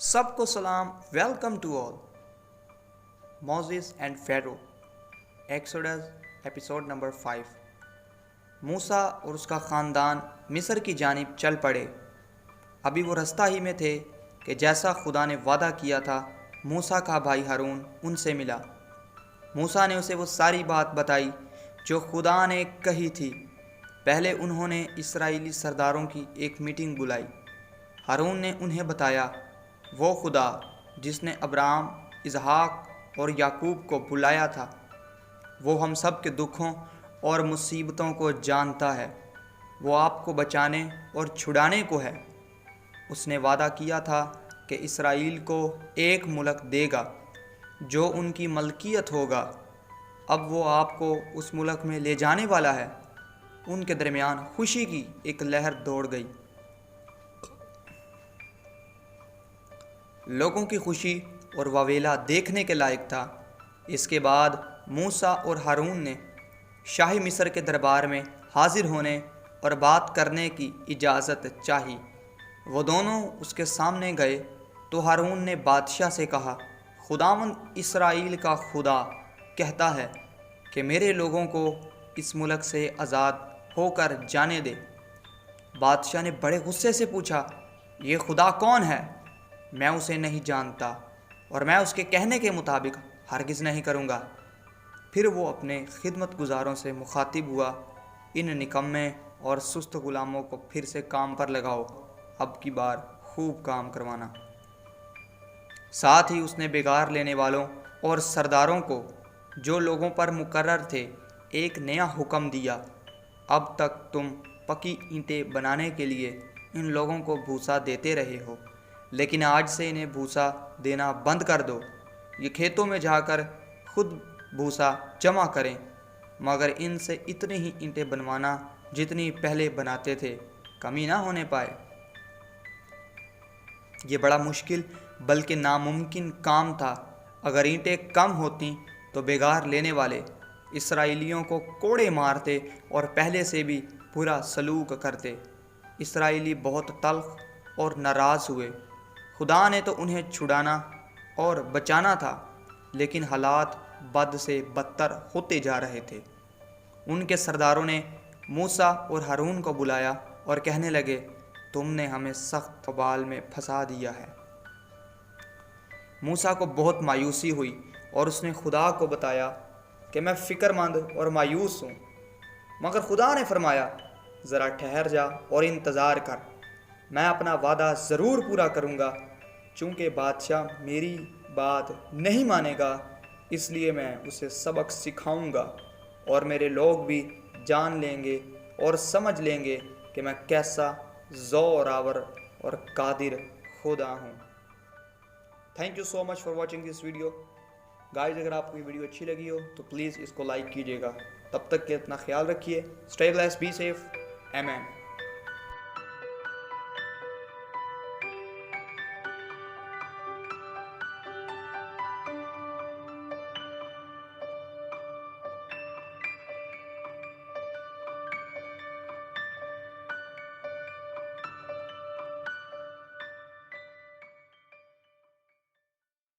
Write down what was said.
سب کو سلام. Welcome to all. Moses and Pharaoh Exodus episode number 5. موسیٰ اور اس کا خاندان مصر کی جانب چل پڑے. ابھی وہ رستہ ہی میں تھے کہ جیسا خدا نے وعدہ کیا تھا موسیٰ کا بھائی ہارون ان سے ملا. موسیٰ نے اسے وہ ساری بات بتائی جو خدا نے کہی تھی. پہلے انہوں نے اسرائیلی سرداروں کی ایک میٹنگ بلائی. ہارون نے انہیں بتایا وہ خدا جس نے ابراہم، اسحاق اور یعقوب کو بلایا تھا وہ ہم سب کے دکھوں اور مصیبتوں کو جانتا ہے. وہ آپ کو بچانے اور چھڑانے کو ہے. اس نے وعدہ کیا تھا کہ اسرائیل کو ایک ملک دے گا جو ان کی ملکیت ہوگا. اب وہ آپ کو اس ملک میں لے جانے والا ہے. ان کے درمیان خوشی کی ایک لہر دوڑ گئی. لوگوں کی خوشی اور واویلا دیکھنے کے لائق تھا. اس کے بعد موسیٰ اور ہارون نے شاہی مصر کے دربار میں حاضر ہونے اور بات کرنے کی اجازت چاہی. وہ دونوں اس کے سامنے گئے تو ہارون نے بادشاہ سے کہا خداوند اسرائیل کا خدا کہتا ہے کہ میرے لوگوں کو اس ملک سے آزاد ہو کر جانے دے. بادشاہ نے بڑے غصے سے پوچھا یہ خدا کون ہے؟ میں اسے نہیں جانتا اور میں اس کے کہنے کے مطابق ہرگز نہیں کروں گا. پھر وہ اپنے خدمت گزاروں سے مخاطب ہوا ان نکمے اور سست غلاموں کو پھر سے کام پر لگاؤ. اب کی بار خوب کام کروانا. ساتھ ہی اس نے بگار لینے والوں اور سرداروں کو جو لوگوں پر مقرر تھے ایک نیا حکم دیا. اب تک تم پکی اینٹیں بنانے کے لیے ان لوگوں کو بھوسا دیتے رہے ہو لیکن آج سے انہیں بھوسا دینا بند کر دو. یہ کھیتوں میں جا کر خود بھوسا جمع کریں مگر ان سے اتنی ہی اینٹیں بنوانا جتنی پہلے بناتے تھے، کمی نہ ہونے پائے. یہ بڑا مشکل بلکہ ناممکن کام تھا. اگر اینٹیں کم ہوتیں تو بگار لینے والے اسرائیلیوں کو کوڑے مارتے اور پہلے سے بھی برا سلوک کرتے. اسرائیلی بہت تلخ اور ناراض ہوئے. خدا نے تو انہیں چھڑانا اور بچانا تھا لیکن حالات بد سے بدتر ہوتے جا رہے تھے. ان کے سرداروں نے موسیٰ اور ہارون کو بلایا اور کہنے لگے تم نے ہمیں سخت وبال میں پھنسا دیا ہے. موسیٰ کو بہت مایوسی ہوئی اور اس نے خدا کو بتایا کہ میں فکر مند اور مایوس ہوں. مگر خدا نے فرمایا ذرا ٹھہر جا اور انتظار کر. میں اپنا وعدہ ضرور پورا کروں گا. چونکہ بادشاہ میری بات نہیں مانے گا اس لیے میں اسے سبق سکھاؤں گا اور میرے لوگ بھی جان لیں گے اور سمجھ لیں گے کہ میں کیسا زور آور اور قادر خدا ہوں. Thank you so much for watching this video guys. اگر آپ کو یہ ویڈیو اچھی لگی ہو تو پلیز اس کو لائک کیجیے گا. تب تک کے اپنا خیال رکھیے. Stay blessed, be safe. آمین.